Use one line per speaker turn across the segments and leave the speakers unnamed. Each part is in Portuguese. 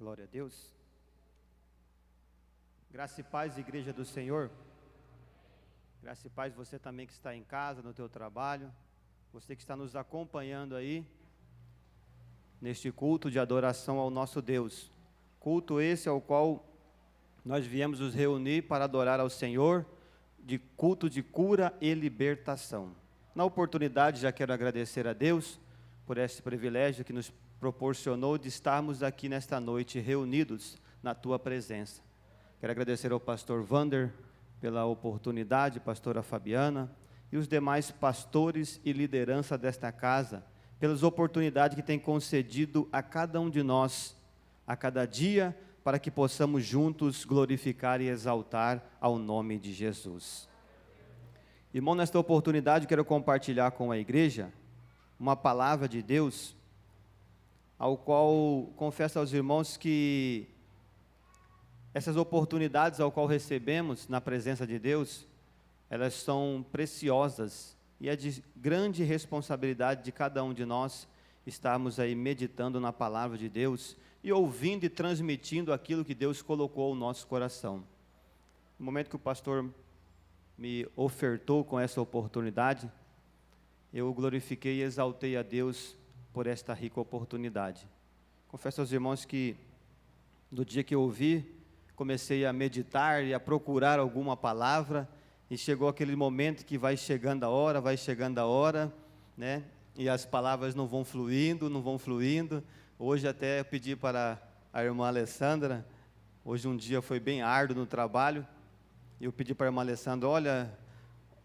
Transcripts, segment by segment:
Glória a Deus. Graça e paz, Igreja do Senhor. Graça e paz você também que está em casa, no teu trabalho. Você que está nos acompanhando aí, neste culto de adoração ao nosso Deus. Culto esse ao qual nós viemos nos reunir para adorar ao Senhor, de culto de cura e libertação. Na oportunidade, já quero agradecer a Deus por esse privilégio que nos proporcionou de estarmos aqui nesta noite reunidos na tua presença. Quero agradecer ao pastor Vander pela oportunidade, pastora Fabiana e os demais pastores e liderança desta casa, pelas oportunidades que tem concedido a cada um de nós, a cada dia, para que possamos juntos glorificar e exaltar ao nome de Jesus. Irmão, nesta oportunidade quero compartilhar com a igreja uma palavra de Deus, ao qual confesso aos irmãos que essas oportunidades ao qual recebemos na presença de Deus, elas são preciosas e é de grande responsabilidade de cada um de nós estarmos aí meditando na palavra de Deus e ouvindo e transmitindo aquilo que Deus colocou no nosso coração. No momento que o pastor me ofertou com essa oportunidade, eu glorifiquei e exaltei a Deus por esta rica oportunidade. Confesso aos irmãos que no dia que eu ouvi, comecei a meditar e a procurar alguma palavra, e chegou aquele momento que vai chegando a hora, né? E as palavras não vão fluindo. Hoje até eu pedi para a irmã Alessandra, hoje um dia foi bem árduo no trabalho, e eu pedi para a irmã Alessandra, olha,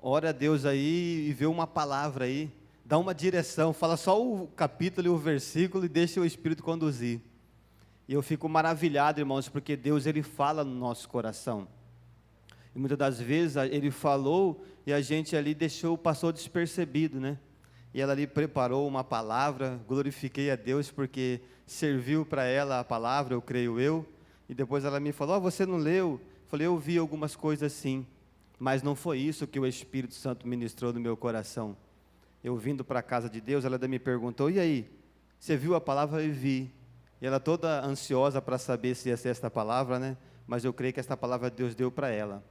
ora a Deus aí e vê uma palavra aí, dá uma direção, fala só o capítulo e o versículo e deixa o Espírito conduzir. E eu fico maravilhado, irmãos, porque Deus, Ele fala no nosso coração. E muitas das vezes Ele falou e a gente ali passou despercebido, né? E ela ali preparou uma palavra, glorifiquei a Deus porque serviu para ela a palavra, eu creio eu. E depois ela me falou, você não leu? Eu falei, eu vi algumas coisas sim, mas não foi isso que o Espírito Santo ministrou no meu coração. Eu vindo para a casa de Deus, ela ainda me perguntou, e aí, você viu a palavra? Eu vi. E ela toda ansiosa para saber se ia ser esta palavra, né? Mas eu creio que esta palavra Deus deu para ela.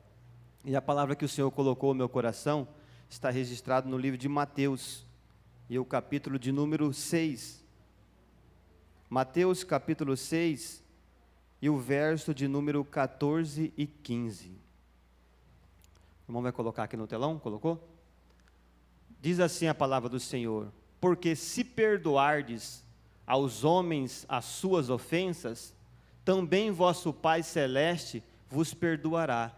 E a palavra que o Senhor colocou no meu coração está registrado no livro de Mateus, e o capítulo de número 6. Mateus capítulo 6, e o verso de número 14 e 15. O irmão vai colocar aqui no telão, colocou? Diz assim a palavra do Senhor, porque se perdoardes aos homens as suas ofensas, também vosso Pai Celeste vos perdoará.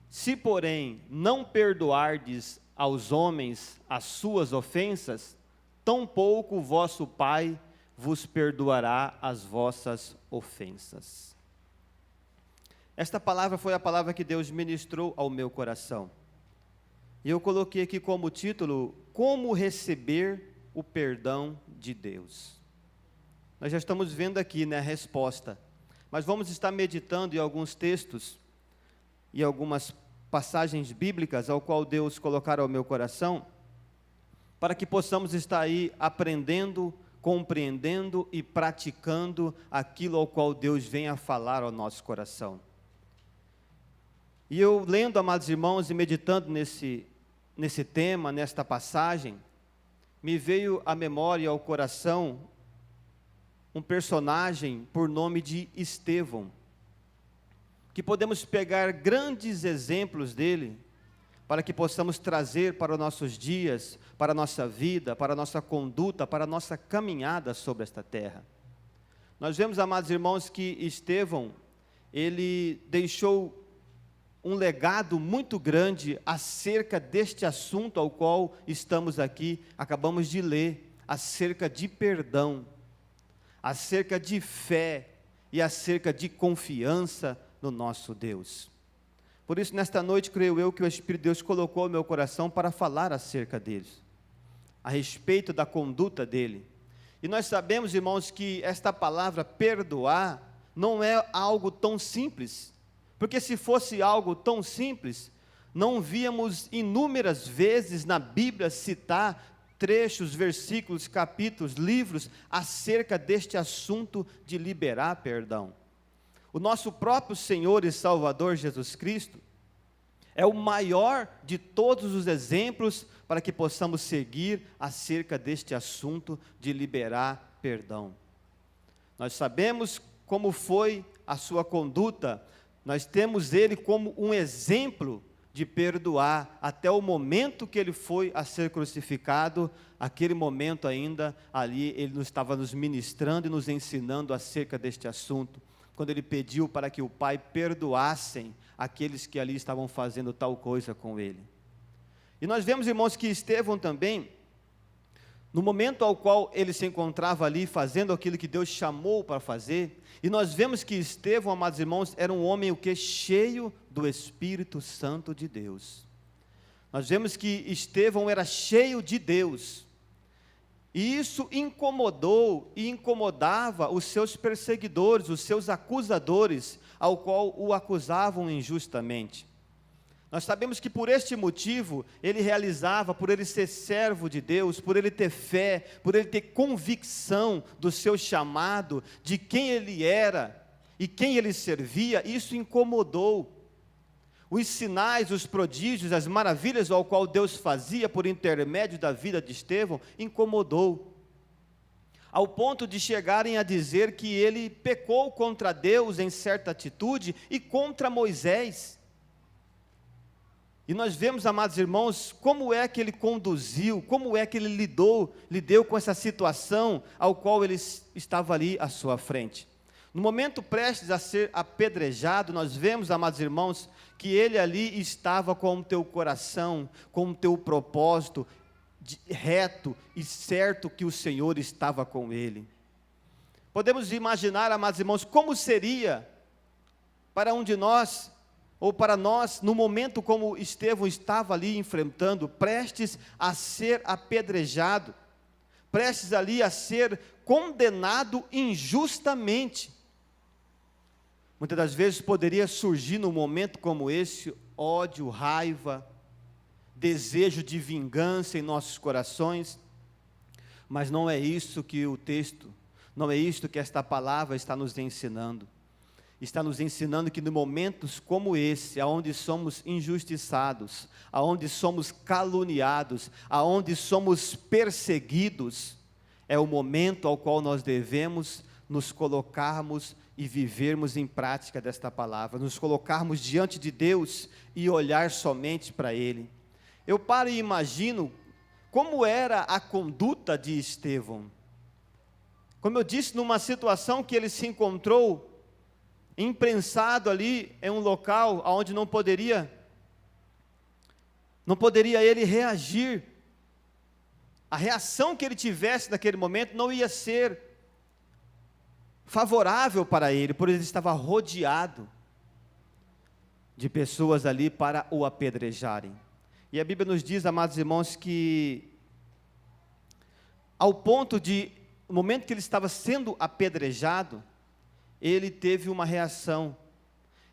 Se, porém, não perdoardes aos homens as suas ofensas, tampouco vosso Pai vos perdoará as vossas ofensas. Esta palavra foi a palavra que Deus ministrou ao meu coração. E eu coloquei aqui como título, como receber o perdão de Deus. Nós já estamos vendo aqui, né, a resposta, mas vamos estar meditando em alguns textos e algumas passagens bíblicas ao qual Deus colocar ao meu coração, para que possamos estar aí aprendendo, compreendendo e praticando aquilo ao qual Deus vem a falar ao nosso coração. E eu lendo, amados irmãos, e meditando nesse tema, nesta passagem, me veio à memória, ao coração, um personagem por nome de Estevão, que podemos pegar grandes exemplos dele, para que possamos trazer para os nossos dias, para a nossa vida, para a nossa conduta, para a nossa caminhada sobre esta terra. Nós vemos, amados irmãos, que Estevão, ele deixou um legado muito grande acerca deste assunto ao qual estamos aqui, acabamos de ler, acerca de perdão, acerca de fé e acerca de confiança no nosso Deus. Por isso, nesta noite, creio eu que o Espírito de Deus colocou no meu coração para falar acerca deles, a respeito da conduta dele. E nós sabemos, irmãos, que esta palavra perdoar não é algo tão simples, porque se fosse algo tão simples, não víamos inúmeras vezes na Bíblia citar trechos, versículos, capítulos, livros acerca deste assunto de liberar perdão. O nosso próprio Senhor e Salvador Jesus Cristo é o maior de todos os exemplos para que possamos seguir acerca deste assunto de liberar perdão. Nós sabemos como foi a sua conduta, nós temos ele como um exemplo de perdoar, até o momento que ele foi a ser crucificado, aquele momento ainda, ali ele estava nos ministrando e nos ensinando acerca deste assunto, quando ele pediu para que o Pai perdoassem aqueles que ali estavam fazendo tal coisa com ele. E nós vemos, irmãos, que Estevão também, no momento ao qual ele se encontrava ali, fazendo aquilo que Deus chamou para fazer, e nós vemos que Estevão, amados irmãos, era um homem cheio do Espírito Santo de Deus. Nós vemos que Estevão era cheio de Deus, e isso incomodou e incomodava os seus perseguidores, os seus acusadores, ao qual o acusavam injustamente. Nós sabemos que por este motivo, ele realizava, por ele ser servo de Deus, por ele ter fé, por ele ter convicção do seu chamado, de quem ele era e quem ele servia, isso incomodou. Os sinais, os prodígios, as maravilhas ao qual Deus fazia por intermédio da vida de Estevão, incomodou. Ao ponto de chegarem a dizer que ele pecou contra Deus em certa atitude e contra Moisés. E nós vemos, amados irmãos, como é que ele conduziu, como é que ele lidou com essa situação ao qual ele estava ali à sua frente. No momento prestes a ser apedrejado, nós vemos, amados irmãos, que ele ali estava com o teu coração, com o teu propósito reto e certo que o Senhor estava com ele. Podemos imaginar, amados irmãos, como seria para um de nós, ou para nós, no momento como Estevão estava ali enfrentando, prestes a ser apedrejado, prestes ali a ser condenado injustamente. Muitas das vezes poderia surgir num momento como esse, ódio, raiva, desejo de vingança em nossos corações, mas não é isso que o texto, não é isso que esta palavra está nos ensinando. Está nos ensinando que em momentos como esse, aonde somos injustiçados, aonde somos caluniados, aonde somos perseguidos, é o momento ao qual nós devemos nos colocarmos e vivermos em prática desta palavra, nos colocarmos diante de Deus e olhar somente para Ele. Eu paro e imagino como era a conduta de Estevão. Como eu disse, numa situação que ele se encontrou imprensado ali em um local onde não poderia ele reagir. A reação que ele tivesse naquele momento não ia ser favorável para ele, por ele estava rodeado de pessoas ali para o apedrejarem. E a Bíblia nos diz, amados irmãos, que ao ponto de, no momento que ele estava sendo apedrejado, ele teve uma reação,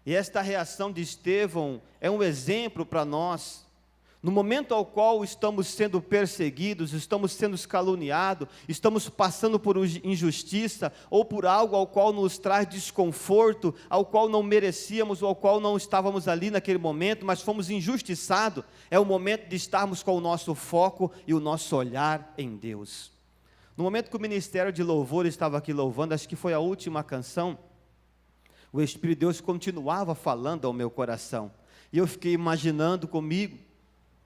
e esta reação de Estevão é um exemplo para nós. No momento ao qual estamos sendo perseguidos, estamos sendo caluniados, estamos passando por injustiça, ou por algo ao qual nos traz desconforto, ao qual não merecíamos, ou ao qual não estávamos ali naquele momento, mas fomos injustiçados, é o momento de estarmos com o nosso foco e o nosso olhar em Deus. No momento que o Ministério de Louvor estava aqui louvando, acho que foi a última canção, o Espírito de Deus continuava falando ao meu coração, e eu fiquei imaginando comigo,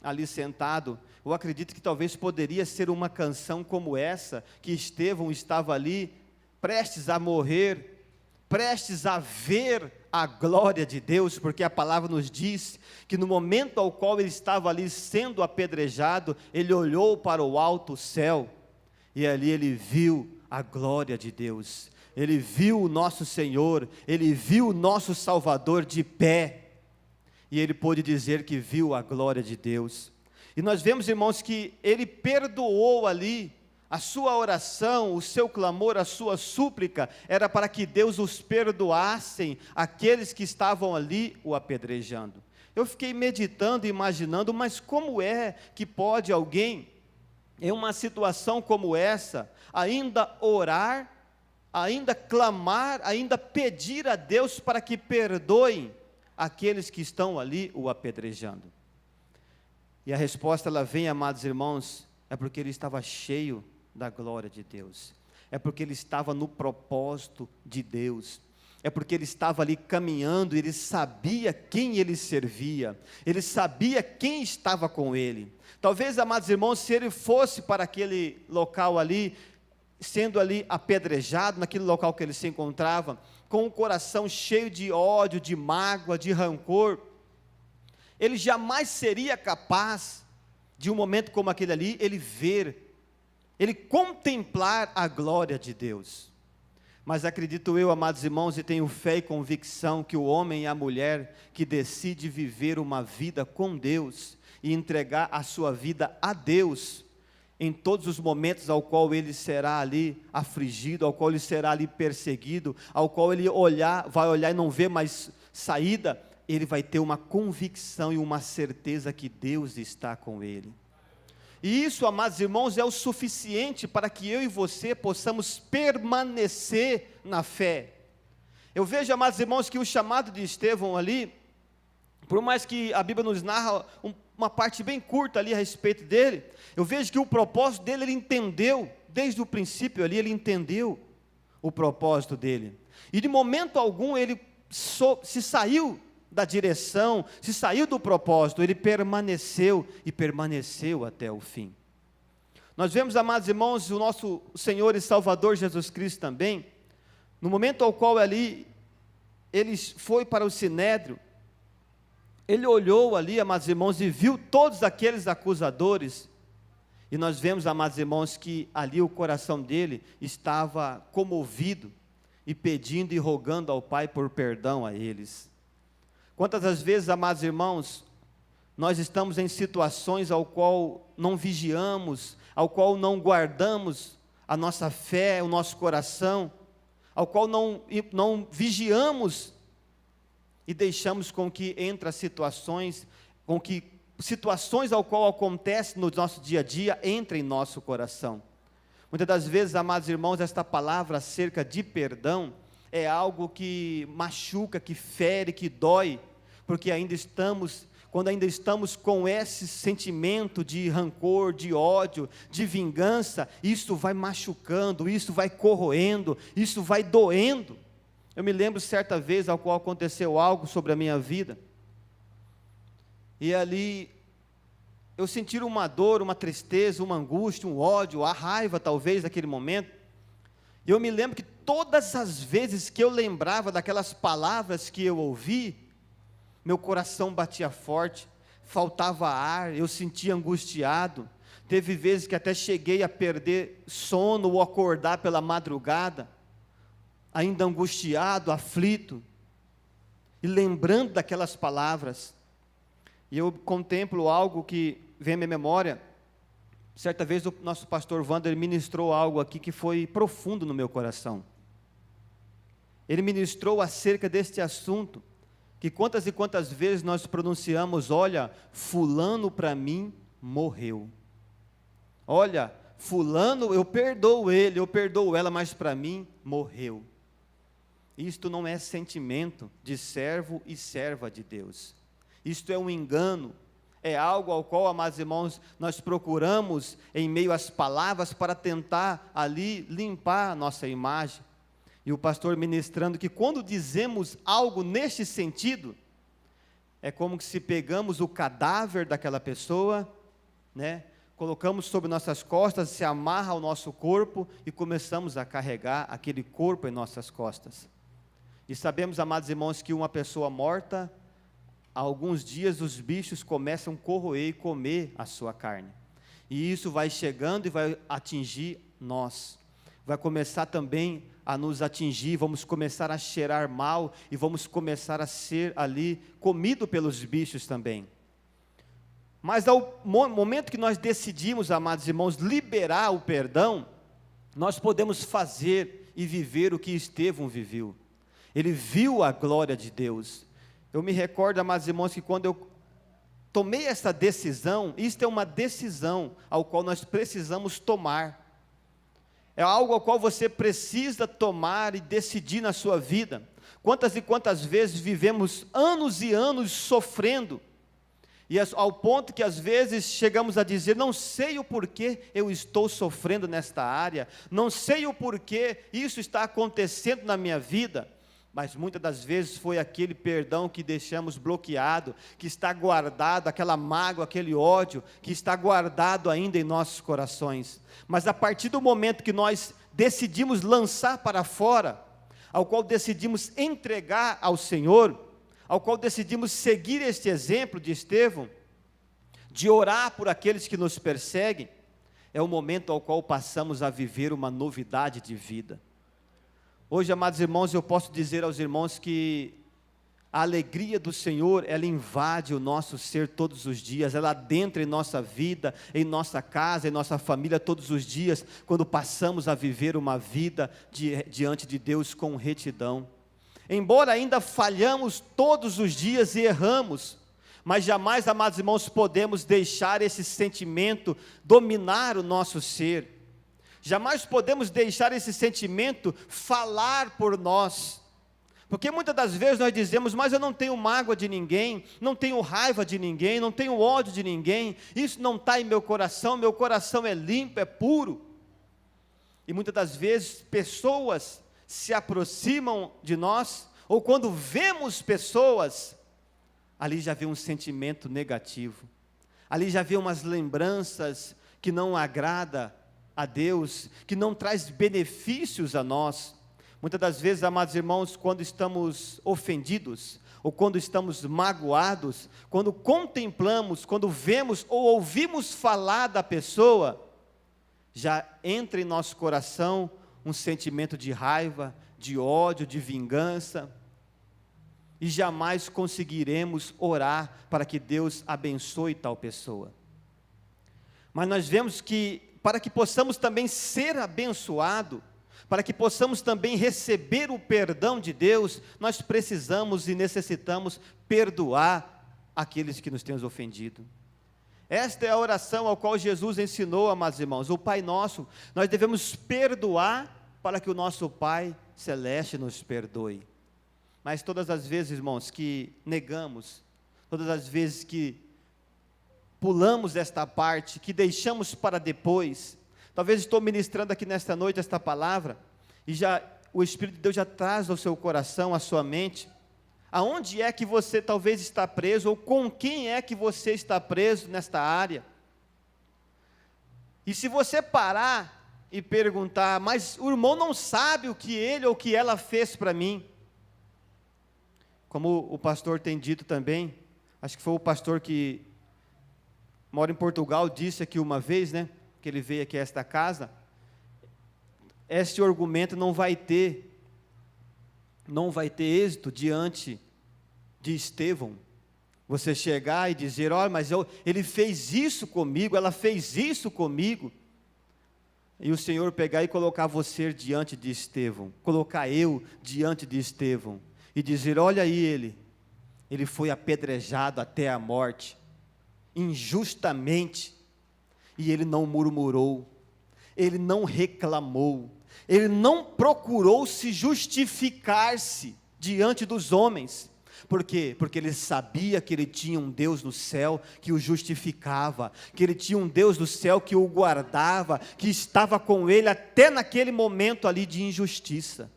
ali sentado, eu acredito que talvez poderia ser uma canção como essa, que Estevão estava ali, prestes a morrer, prestes a ver a glória de Deus, porque a palavra nos diz, que no momento ao qual ele estava ali sendo apedrejado, ele olhou para o alto céu, e ali ele viu a glória de Deus, ele viu o nosso Senhor, ele viu o nosso Salvador de pé, e ele pôde dizer que viu a glória de Deus. E nós vemos, irmãos, que ele perdoou ali, a sua oração, o seu clamor, a sua súplica, era para que Deus os perdoassem, aqueles que estavam ali o apedrejando. Eu fiquei meditando e imaginando, mas como é que pode alguém em uma situação como essa, ainda orar, ainda clamar, ainda pedir a Deus para que perdoe aqueles que estão ali o apedrejando? E a resposta, ela vem, amados irmãos, é porque ele estava cheio da glória de Deus, é porque ele estava no propósito de Deus, é porque ele estava ali caminhando, ele sabia quem ele servia, ele sabia quem estava com ele. Talvez, amados irmãos, se ele fosse para aquele local ali, sendo ali apedrejado, naquele local que ele se encontrava, com o coração cheio de ódio, de mágoa, de rancor, ele jamais seria capaz de um momento como aquele ali, ele ver, ele contemplar a glória de Deus. Mas acredito eu, amados irmãos, e tenho fé e convicção que o homem e a mulher que decide viver uma vida com Deus e entregar a sua vida a Deus, em todos os momentos ao qual ele será ali afligido, ao qual ele será ali perseguido, ao qual ele vai olhar e não ver mais saída, ele vai ter uma convicção e uma certeza que Deus está com ele. E isso, amados irmãos, é o suficiente para que eu e você possamos permanecer na fé. Eu vejo, amados irmãos, que o chamado de Estevão ali, por mais que a Bíblia nos narra uma parte bem curta ali a respeito dele, eu vejo que o propósito dele, ele entendeu, desde o princípio ali, ele entendeu o propósito dele. E de momento algum ele se saiu da direção, se saiu do propósito, ele permaneceu e permaneceu até o fim. Nós vemos, amados irmãos, o nosso Senhor e Salvador Jesus Cristo também, no momento ao qual ali, ele foi para o Sinédrio, ele olhou ali, amados irmãos, e viu todos aqueles acusadores, e nós vemos, amados irmãos, que ali o coração dele estava comovido, e pedindo e rogando ao Pai por perdão a eles. Quantas das vezes, amados irmãos, nós estamos em situações ao qual não vigiamos, ao qual não guardamos a nossa fé, o nosso coração, ao qual não vigiamos e deixamos com que entre as situações, com que situações ao qual acontece no nosso dia a dia, entrem em nosso coração. Muitas das vezes, amados irmãos, esta palavra acerca de perdão é algo que machuca, que fere, que dói, porque quando ainda estamos com esse sentimento de rancor, de ódio, de vingança, isso vai machucando, isso vai corroendo, isso vai doendo. Eu me lembro certa vez ao qual aconteceu algo sobre a minha vida, e ali eu senti uma dor, uma tristeza, uma angústia, um ódio, a raiva talvez naquele momento, e eu me lembro que todas as vezes que eu lembrava daquelas palavras que eu ouvi, meu coração batia forte, faltava ar, eu sentia angustiado, teve vezes que até cheguei a perder sono ou acordar pela madrugada, ainda angustiado, aflito, e lembrando daquelas palavras, e eu contemplo algo que vem à minha memória. Certa vez o nosso pastor Wander ministrou algo aqui que foi profundo no meu coração. Ele ministrou acerca deste assunto, que quantas e quantas vezes nós pronunciamos: olha, fulano para mim morreu. Olha, fulano, eu perdoo ele, eu perdoo ela, mas para mim morreu. Isto não é sentimento de servo e serva de Deus. Isto é um engano, é algo ao qual, amados irmãos, nós procuramos em meio às palavras para tentar ali limpar a nossa imagem. E o pastor ministrando que quando dizemos algo neste sentido, é como que se pegamos o cadáver daquela pessoa, né, colocamos sobre nossas costas, se amarra ao nosso corpo e começamos a carregar aquele corpo em nossas costas. E sabemos, amados irmãos, que uma pessoa morta, há alguns dias os bichos começam a corroer e comer a sua carne. E isso vai chegando e vai atingir nós. Vai começar também a nos atingir, vamos começar a cheirar mal e vamos começar a ser ali comido pelos bichos também. Mas ao momento que nós decidimos, amados irmãos, liberar o perdão, nós podemos fazer e viver o que Estevão viveu. Ele viu a glória de Deus. Eu me recordo, amados irmãos, que quando eu tomei essa decisão. Isto é uma decisão ao qual nós precisamos tomar. É algo ao qual você precisa tomar e decidir na sua vida. Quantas e quantas vezes vivemos anos e anos sofrendo, e ao ponto que às vezes chegamos a dizer, não sei o porquê eu estou sofrendo nesta área, não sei o porquê isso está acontecendo na minha vida, mas muitas das vezes foi aquele perdão que deixamos bloqueado, que está guardado, aquela mágoa, aquele ódio, que está guardado ainda em nossos corações. Mas a partir do momento que nós decidimos lançar para fora, ao qual decidimos entregar ao Senhor, ao qual decidimos seguir este exemplo de Estevão, de orar por aqueles que nos perseguem, é o momento ao qual passamos a viver uma novidade de vida. Hoje, amados irmãos, eu posso dizer aos irmãos que a alegria do Senhor, ela invade o nosso ser todos os dias, ela adentra em nossa vida, em nossa casa, em nossa família todos os dias, quando passamos a viver uma vida diante de Deus com retidão. Embora ainda falhamos todos os dias e erramos, mas jamais, amados irmãos, podemos deixar esse sentimento dominar o nosso ser. Jamais podemos deixar esse sentimento falar por nós. Porque muitas das vezes nós dizemos, mas eu não tenho mágoa de ninguém, não tenho raiva de ninguém, não tenho ódio de ninguém, isso não está em meu coração é limpo, é puro. E muitas das vezes pessoas se aproximam de nós, ou quando vemos pessoas, ali já vem um sentimento negativo, ali já vem umas lembranças que não agrada a Deus, que não traz benefícios a nós. Muitas das vezes, amados irmãos, quando estamos ofendidos, ou quando estamos magoados, quando contemplamos, quando vemos ou ouvimos falar da pessoa, já entra em nosso coração um sentimento de raiva, de ódio, de vingança, e jamais conseguiremos orar para que Deus abençoe tal pessoa. Mas nós vemos que, para que possamos também ser abençoados, para que possamos também receber o perdão de Deus, nós precisamos e necessitamos perdoar aqueles que nos têm ofendido. Esta é a oração ao qual Jesus ensinou, amados irmãos, o Pai Nosso. Nós devemos perdoar para que o nosso Pai Celeste nos perdoe. Mas todas as vezes, irmãos, que negamos, todas as vezes que pulamos esta parte, que deixamos para depois, talvez estou ministrando aqui nesta noite esta palavra, e o Espírito de Deus já traz ao seu coração, à sua mente, aonde é que você talvez está preso, ou com quem é que você está preso nesta área. E se você parar e perguntar, mas o irmão não sabe o que ele ou o que ela fez para mim, como o pastor tem dito também, acho que foi o pastor que mora em Portugal, disse aqui uma vez, né, que ele veio aqui a esta casa, este argumento não vai ter êxito diante de Estevão. Você chegar e dizer, olha, mas ele fez isso comigo, ela fez isso comigo, e o Senhor pegar e colocar você diante de Estevão, colocar eu diante de Estevão, e dizer, olha aí ele foi apedrejado até a morte, injustamente, e ele não murmurou, ele não reclamou, ele não procurou se justificar-se diante dos homens. Por quê? Porque ele sabia que ele tinha um Deus no céu que o justificava, que ele tinha um Deus no céu que o guardava, que estava com ele até naquele momento ali de injustiça.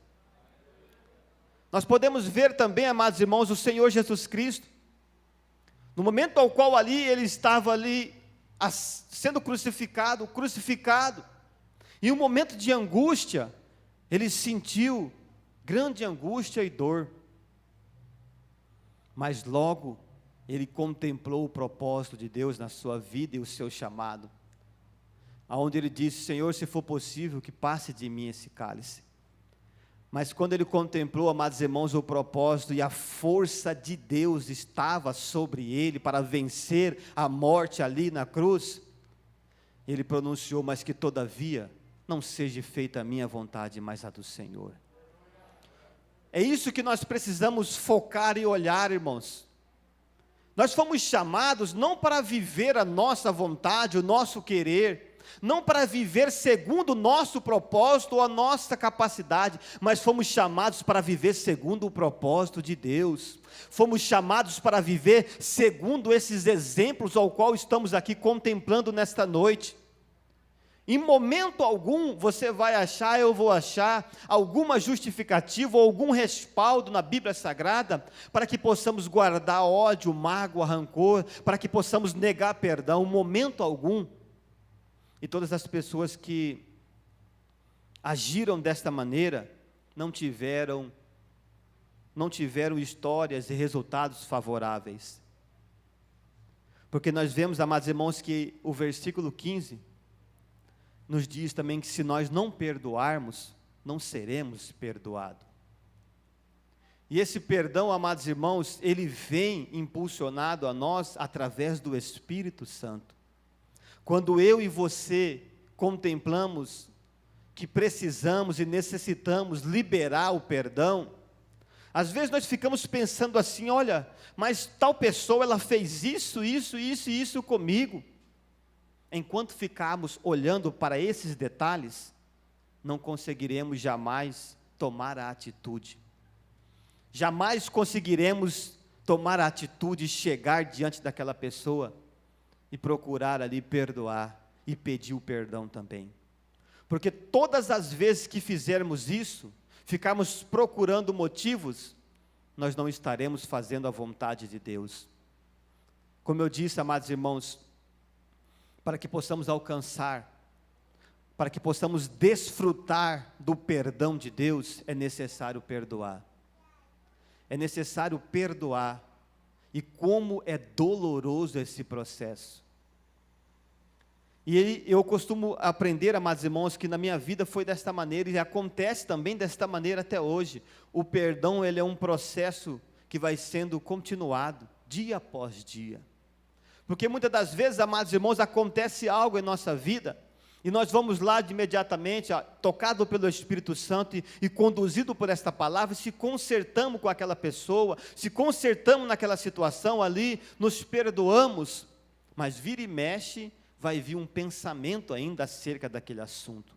Nós podemos ver também, amados irmãos, o Senhor Jesus Cristo, no momento ao qual ali ele estava ali, sendo crucificado, em um momento de angústia, ele sentiu grande angústia e dor, mas logo ele contemplou o propósito de Deus na sua vida e o seu chamado, aonde ele disse, Senhor, se for possível, que passe de mim esse cálice. Mas quando ele contemplou, amados irmãos, o propósito e a força de Deus estava sobre ele para vencer a morte ali na cruz, ele pronunciou, mas que todavia não seja feita a minha vontade, mas a do Senhor. É isso que nós precisamos focar e olhar, irmãos. Nós fomos chamados não para viver a nossa vontade, o nosso querer, não para viver segundo o nosso propósito ou a nossa capacidade, mas fomos chamados para viver segundo o propósito de Deus. Fomos chamados para viver segundo esses exemplos ao qual estamos aqui contemplando nesta noite. Em momento algum você vai achar, eu vou achar, alguma justificativa ou algum respaldo na Bíblia Sagrada para que possamos guardar ódio, mágoa, rancor, para que possamos negar perdão, momento algum. E todas as pessoas que agiram desta maneira não tiveram histórias e resultados favoráveis. Porque nós vemos, amados irmãos, que o versículo 15 nos diz também que se nós não perdoarmos, não seremos perdoados. E esse perdão, amados irmãos, ele vem impulsionado a nós através do Espírito Santo. Quando eu e você contemplamos que precisamos e necessitamos liberar o perdão, às vezes nós ficamos pensando assim, olha, mas tal pessoa ela fez isso comigo. Enquanto ficarmos olhando para esses detalhes, não conseguiremos jamais tomar a atitude. Jamais conseguiremos tomar a atitude de chegar diante daquela pessoa e procurar ali perdoar e pedir o perdão também. Porque todas as vezes que fizermos isso, ficarmos procurando motivos, nós não estaremos fazendo a vontade de Deus. Como eu disse, amados irmãos, para que possamos alcançar, para que possamos desfrutar do perdão de Deus, é necessário perdoar. É necessário perdoar. E como é doloroso esse processo. E eu costumo aprender, amados irmãos, que na minha vida foi desta maneira, e acontece também desta maneira até hoje. O perdão, ele é um processo que vai sendo continuado, dia após dia. Porque muitas das vezes, amados irmãos, acontece algo em nossa vida, e nós vamos lá de imediatamente, tocado pelo Espírito Santo e conduzido por esta palavra, se consertamos com aquela pessoa, se consertamos naquela situação ali, nos perdoamos, mas vira e mexe, vai vir um pensamento ainda acerca daquele assunto.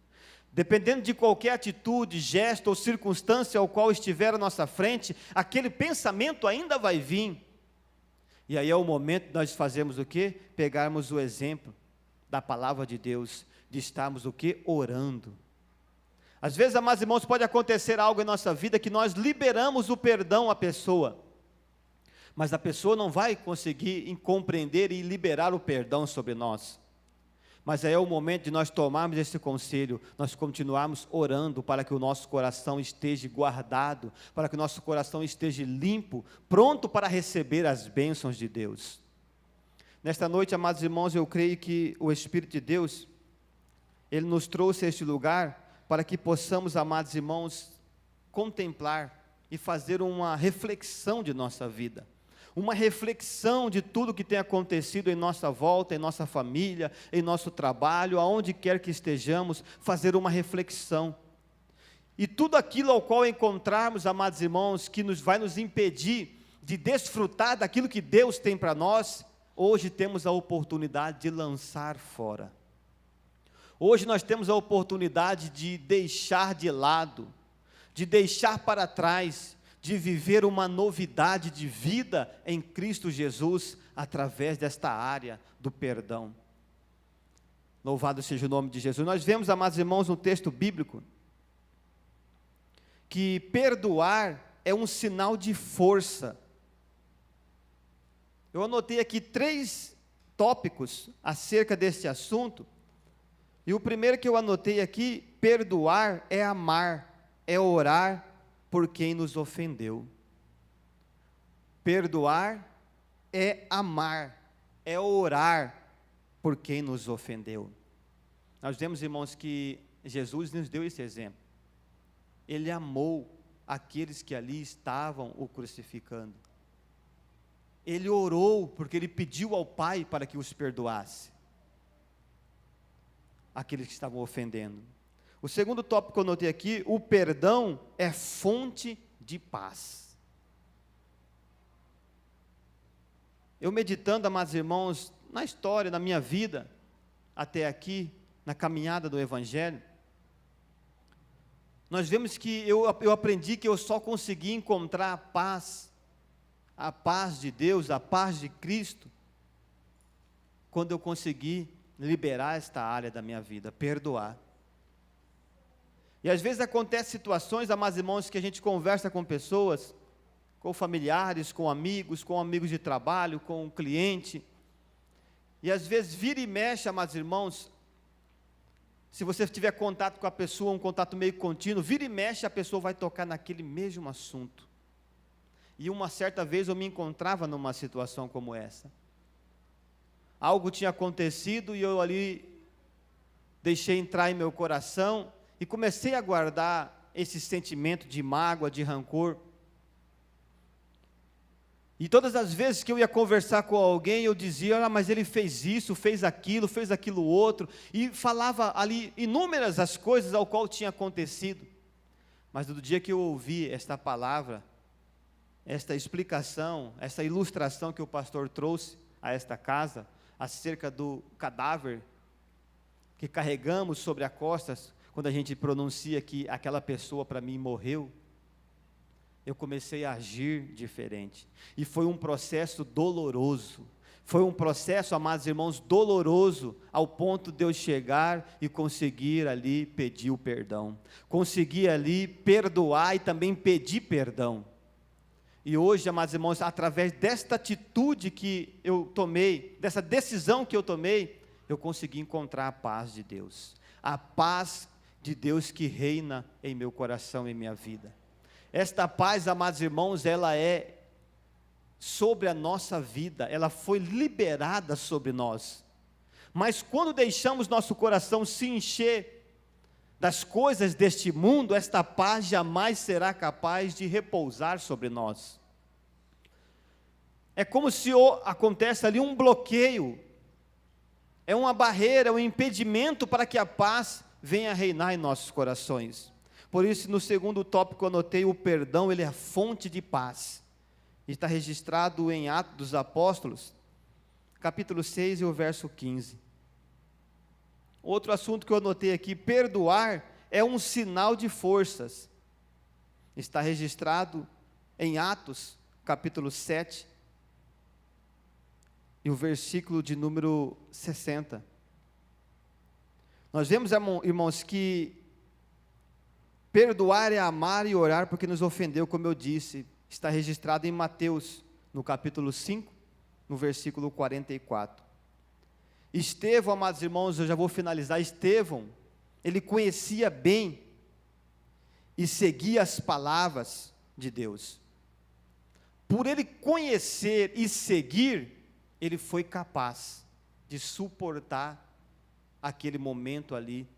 Dependendo de qualquer atitude, gesto ou circunstância ao qual estiver à nossa frente, aquele pensamento ainda vai vir. E aí é o momento de nós fazermos o quê? Pegarmos o exemplo da palavra de Deus, de estarmos o quê? Orando. Às vezes, amados irmãos, pode acontecer algo em nossa vida que nós liberamos o perdão à pessoa, mas a pessoa não vai conseguir compreender e liberar o perdão sobre nós. Mas aí é o momento de nós tomarmos esse conselho, nós continuarmos orando para que o nosso coração esteja guardado, para que o nosso coração esteja limpo, pronto para receber as bênçãos de Deus. Nesta noite, amados irmãos, eu creio que o Espírito de Deus, Ele nos trouxe a este lugar para que possamos, amados irmãos, contemplar e fazer uma reflexão de nossa vida. Uma reflexão de tudo que tem acontecido em nossa volta, em nossa família, em nosso trabalho, aonde quer que estejamos, fazer uma reflexão. E tudo aquilo ao qual encontrarmos, amados irmãos, que vai nos impedir de desfrutar daquilo que Deus tem para nós, hoje temos a oportunidade de lançar fora. Hoje nós temos a oportunidade de deixar de lado, de deixar para trás, de viver uma novidade de vida em Cristo Jesus, através desta área do perdão. Louvado seja o nome de Jesus. Nós vemos, amados irmãos, no texto bíblico, que perdoar é um sinal de força. Eu anotei aqui 3 tópicos acerca deste assunto, e o primeiro que eu anotei aqui, perdoar é amar, é orar por quem nos ofendeu. Perdoar é amar, é orar por quem nos ofendeu. Nós vemos, irmãos, que Jesus nos deu esse exemplo. Ele amou aqueles que ali estavam o crucificando. Ele orou porque ele pediu ao Pai para que os perdoasse, aqueles que estavam ofendendo. O segundo tópico que eu notei aqui, o perdão é fonte de paz. eu meditando, amados irmãos, na história, na minha vida, até aqui, na caminhada do Evangelho, nós vemos que eu aprendi que eu só consegui encontrar a paz de Deus, a paz de Cristo, quando eu consegui liberar esta área da minha vida, perdoar. E às vezes acontecem situações, amados irmãos, que a gente conversa com pessoas, com familiares, com amigos de trabalho, com um cliente, e às vezes vira e mexe, amados irmãos, se você tiver contato com a pessoa, um contato meio contínuo, vira e mexe, a pessoa vai tocar naquele mesmo assunto. E uma certa vez eu me encontrava numa situação como essa. Algo tinha acontecido e eu ali deixei entrar em meu coração e comecei a guardar esse sentimento de mágoa, de rancor. E todas as vezes que eu ia conversar com alguém, eu dizia, mas ele fez isso, fez aquilo outro, e falava ali inúmeras as coisas ao qual tinha acontecido. Mas no dia que eu ouvi esta palavra, esta explicação, essa ilustração que o pastor trouxe a esta casa, acerca do cadáver que carregamos sobre as costas, quando a gente pronuncia que aquela pessoa para mim morreu, eu comecei a agir diferente, e foi um processo doloroso, foi um processo, amados irmãos, doloroso, ao ponto de eu chegar e conseguir ali pedir o perdão, conseguir ali perdoar e também pedir perdão. E hoje, amados irmãos, através desta atitude que eu tomei, dessa decisão que eu tomei, eu consegui encontrar a paz de Deus, a paz de Deus que reina em meu coração e em minha vida. Esta paz, amados irmãos, ela é sobre a nossa vida, ela foi liberada sobre nós. Mas quando deixamos nosso coração se encher das coisas deste mundo, esta paz jamais será capaz de repousar sobre nós. É como se acontece ali um bloqueio, é uma barreira, é um impedimento para que a paz venha a reinar em nossos corações. Por isso, no segundo tópico, eu anotei: o perdão, ele é a fonte de paz. Está registrado em Atos dos Apóstolos, capítulo 6 e o verso 15. Outro assunto que eu anotei aqui: perdoar é um sinal de forças. Está registrado em Atos, capítulo 7, e o versículo de número 60. Nós vemos, irmãos, que perdoar é amar e orar porque nos ofendeu, como eu disse. Está registrado em Mateus, no capítulo 5, no versículo 44. Estevão, amados irmãos, eu já vou finalizar. Estevão, ele conhecia bem e seguia as palavras de Deus. Por ele conhecer e seguir, ele foi capaz de suportar aquele momento ali.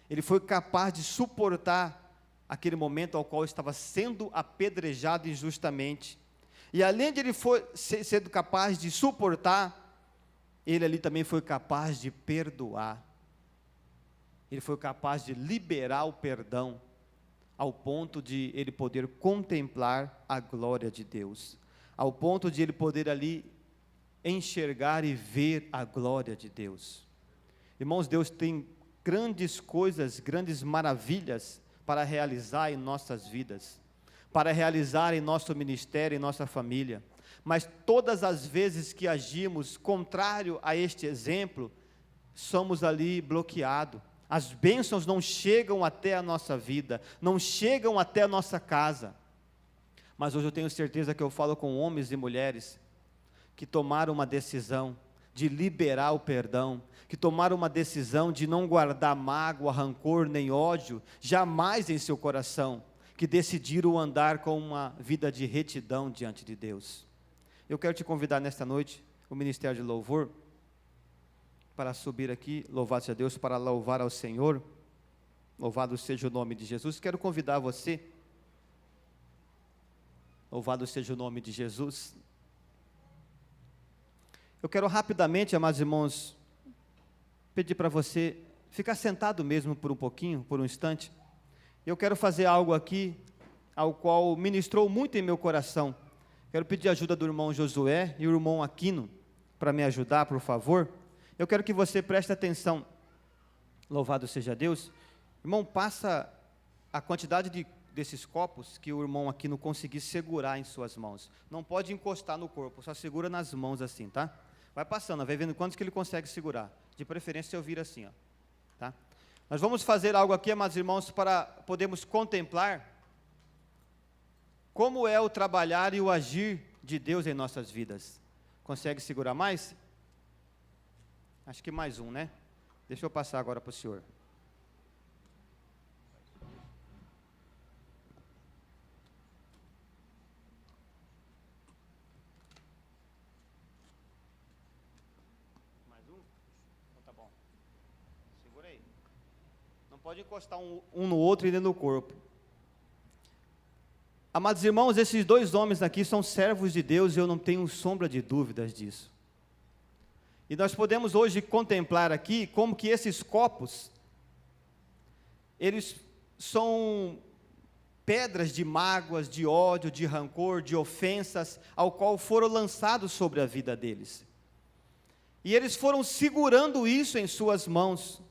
Ele foi capaz de suportar aquele momento ao qual estava sendo apedrejado injustamente. E além de ele ser capaz de suportar, ele ali também foi capaz de perdoar. Ele foi capaz de liberar o perdão, ao ponto de ele poder contemplar a glória de Deus, ao ponto de ele poder ali enxergar e ver a glória de Deus. Irmãos, Deus tem grandes coisas, grandes maravilhas para realizar em nossas vidas, para realizar em nosso ministério, em nossa família, mas todas as vezes que agimos contrário a este exemplo, somos ali bloqueados. As bênçãos não chegam até a nossa vida, não chegam até a nossa casa. Mas hoje eu tenho certeza que eu falo com homens e mulheres que tomaram uma decisão de liberar o perdão, que tomaram uma decisão de não guardar mágoa, rancor, nem ódio, jamais em seu coração, que decidiram andar com uma vida de retidão diante de Deus. Eu quero te convidar nesta noite, o Ministério de Louvor, para subir aqui, louvado seja Deus, para louvar ao Senhor, louvado seja o nome de Jesus. Quero convidar você, louvado seja o nome de Jesus. Eu quero rapidamente, amados irmãos, pedir para você ficar sentado mesmo por um pouquinho, por um instante. Eu quero fazer algo aqui, ao qual ministrou muito em meu coração. Quero pedir a ajuda do irmão Josué e o irmão Aquino para me ajudar, por favor. Eu quero que você preste atenção. Louvado seja Deus. Irmão, passa a quantidade desses copos que o irmão Aquino conseguir segurar em suas mãos. Não pode encostar no corpo, só segura nas mãos assim, tá? Vai passando, vai vendo quantos que ele consegue segurar. De preferência eu viro assim, ó, tá? Nós vamos fazer algo aqui, amados irmãos, para podermos contemplar como é o trabalhar e o agir de Deus em nossas vidas. Consegue segurar mais? Acho que mais um, né? Deixa eu passar agora para o senhor. Mais um? Então tá bom. Segura aí. Não pode encostar um no outro e dentro do corpo. Amados irmãos, esses dois homens aqui são servos de Deus e eu não tenho sombra de dúvidas disso. E nós podemos hoje contemplar aqui como que esses copos, eles são pedras de mágoas, de ódio, de rancor, de ofensas, ao qual foram lançados sobre a vida deles. E eles foram segurando isso em suas mãos.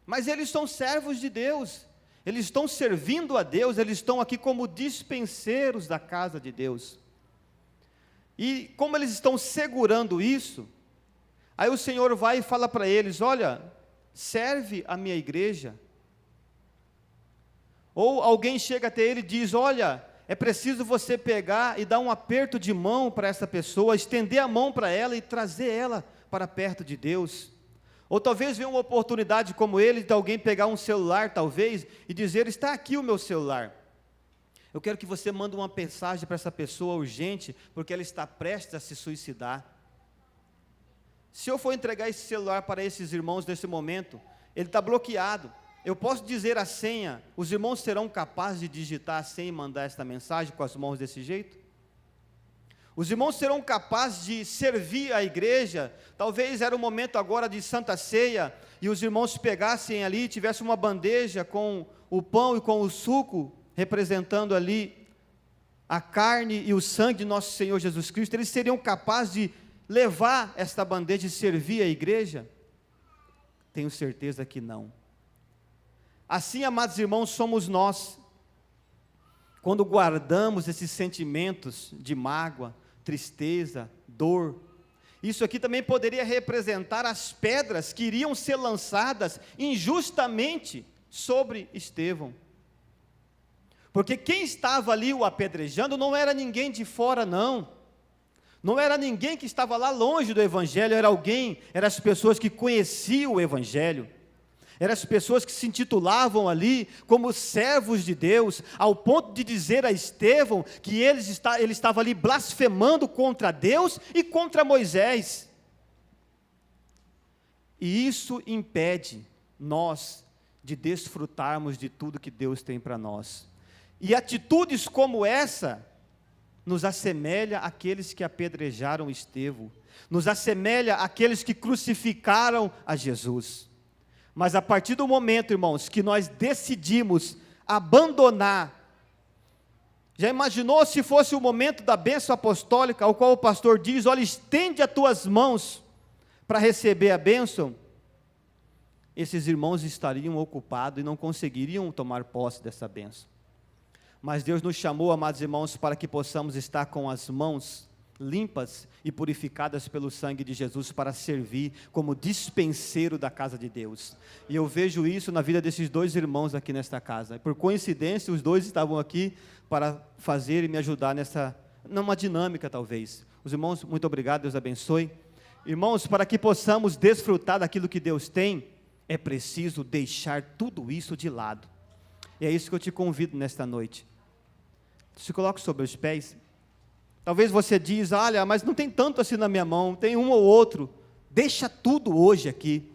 Mas eles são servos de Deus. Eles estão servindo a Deus, eles estão aqui como dispenseiros da casa de Deus. E como eles estão segurando isso, aí o Senhor vai e fala para eles: olha, serve a minha igreja. Ou alguém chega até ele e diz: olha, é preciso você pegar e dar um aperto de mão para essa pessoa, estender a mão para ela e trazer ela para perto de Deus. Ou talvez venha uma oportunidade como ele, de alguém pegar um celular, talvez, e dizer: está aqui o meu celular. Eu quero que você mande uma mensagem para essa pessoa urgente, porque ela está prestes a se suicidar. Se eu for entregar esse celular para esses irmãos nesse momento, ele está bloqueado. Eu posso dizer a senha, os irmãos serão capazes de digitar a senha e mandar esta mensagem com as mãos desse jeito? Os irmãos serão capazes de servir a igreja? Talvez era o momento agora de Santa Ceia, e os irmãos pegassem ali, tivessem uma bandeja com o pão e com o suco, representando ali a carne e o sangue de nosso Senhor Jesus Cristo. Eles seriam capazes de levar esta bandeja e servir a igreja? Tenho certeza que não. Assim, amados irmãos, somos nós, quando guardamos esses sentimentos de mágoa, tristeza, dor. Isso aqui também poderia representar as pedras que iriam ser lançadas injustamente sobre Estevão. Porque quem estava ali o apedrejando não era ninguém de fora, não. Não era ninguém que estava lá longe do Evangelho, eram as pessoas que conheciam o Evangelho. Eram as pessoas que se intitulavam ali como servos de Deus, ao ponto de dizer a Estevão que ele estava ali blasfemando contra Deus e contra Moisés. E isso impede nós de desfrutarmos de tudo que Deus tem para nós. E atitudes como essa nos assemelha àqueles que apedrejaram Estevão, nos assemelha àqueles que crucificaram a Jesus. Mas a partir do momento, irmãos, que nós decidimos abandonar, já imaginou se fosse o momento da bênção apostólica, ao qual o pastor diz: olha, estende as tuas mãos para receber a bênção? Esses irmãos estariam ocupados e não conseguiriam tomar posse dessa bênção. Mas Deus nos chamou, amados irmãos, para que possamos estar com as mãos limpas e purificadas pelo sangue de Jesus, para servir como dispenseiro da casa de Deus. E eu vejo isso na vida desses dois irmãos aqui nesta casa. Por coincidência, os dois estavam aqui para fazer e me ajudar numa dinâmica talvez. Os irmãos, muito obrigado, Deus abençoe. Irmãos, para que possamos desfrutar daquilo que Deus tem, é preciso deixar tudo isso de lado. E é isso que eu te convido nesta noite. Se coloque sobre os pés. Talvez você diz: olha, mas não tem tanto assim na minha mão, tem um ou outro. Deixa tudo hoje aqui.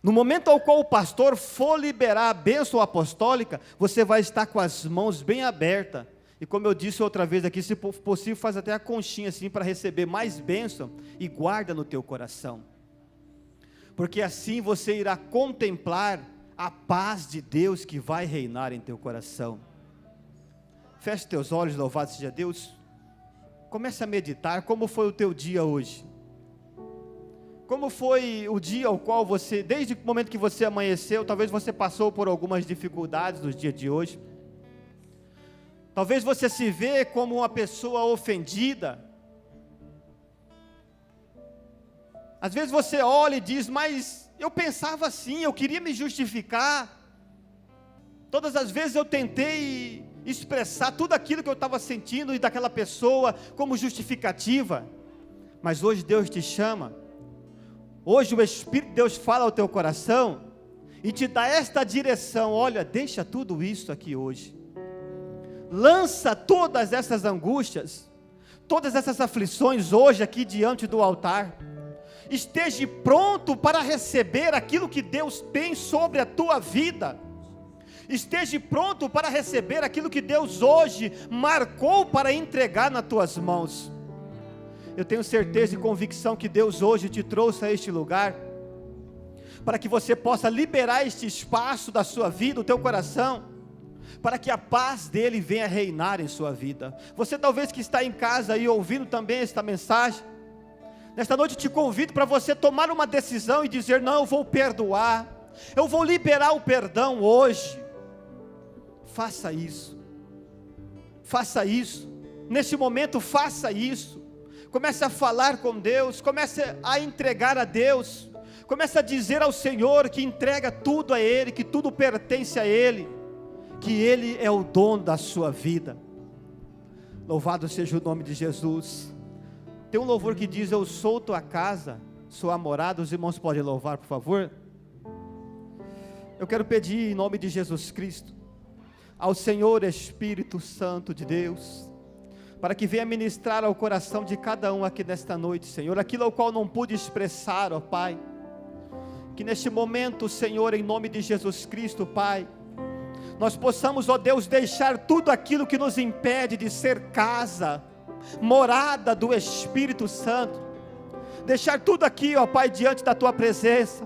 No momento ao qual o pastor for liberar a bênção apostólica, você vai estar com as mãos bem abertas. E como eu disse outra vez aqui, se possível, faz até a conchinha assim para receber mais bênção e guarda no teu coração. Porque assim você irá contemplar a paz de Deus que vai reinar em teu coração. Feche teus olhos, louvado seja Deus. Comece a meditar, como foi o teu dia hoje? Como foi o dia ao qual você, desde o momento que você amanheceu, talvez você passou por algumas dificuldades no dia de hoje. Talvez você se vê como uma pessoa ofendida. Às vezes você olha e diz, mas eu pensava assim, eu queria me justificar. Todas as vezes eu tentei expressar tudo aquilo que eu estava sentindo e daquela pessoa como justificativa. Mas hoje Deus te chama. Hoje o Espírito de Deus fala ao teu coração e te dá esta direção. Olha, deixa tudo isso aqui hoje. Lança todas essas angústias, todas essas aflições hoje aqui diante do altar. Esteja pronto para receber aquilo que Deus tem sobre a tua vida. Esteja pronto para receber aquilo que Deus hoje marcou para entregar nas tuas mãos. Eu tenho certeza e convicção que Deus hoje te trouxe a este lugar, para que você possa liberar este espaço da sua vida, do teu coração, para que a paz dele venha reinar em sua vida. Você talvez que está em casa aí ouvindo também esta mensagem, nesta noite te convido para você tomar uma decisão e dizer, não, eu vou perdoar, eu vou liberar o perdão hoje. Faça isso, neste momento faça isso. Comece a falar com Deus, comece a entregar a Deus, comece a dizer ao Senhor que entrega tudo a Ele, que tudo pertence a Ele, que Ele é o dono da sua vida. Louvado seja o nome de Jesus. Tem um louvor que diz, eu sou tua casa, sua morada. Os irmãos podem louvar, por favor? Eu quero pedir em nome de Jesus Cristo, ao Senhor Espírito Santo de Deus, para que venha ministrar ao coração de cada um aqui nesta noite, Senhor, aquilo ao qual não pude expressar, ó Pai, que neste momento, Senhor, em nome de Jesus Cristo, Pai, nós possamos, ó Deus, deixar tudo aquilo que nos impede de ser casa, morada do Espírito Santo, deixar tudo aqui, ó Pai, diante da Tua presença,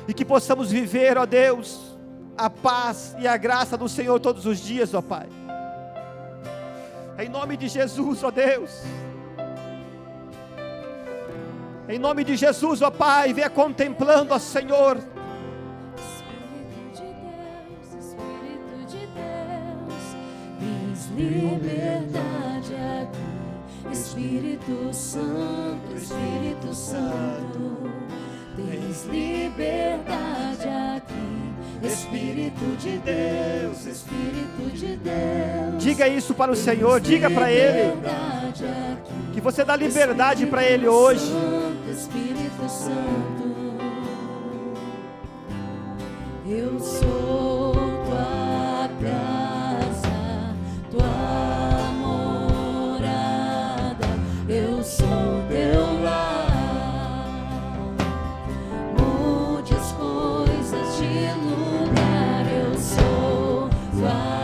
e que possamos viver, ó Deus, a paz e a graça do Senhor todos os dias, ó Pai. Em nome de Jesus, ó Deus. Em nome de Jesus, ó Pai, venha contemplando, ó Senhor.
Espírito de Deus, tens liberdade aqui. Espírito Santo, tens liberdade aqui. Espírito de Deus, Espírito de Deus.
Diga isso para o Senhor, diga para Ele que você dá liberdade para Ele hoje.
Espírito Santo, eu sou tua casa, tua morada, eu sou teu lar. Mude as coisas de lugar, eu sou tua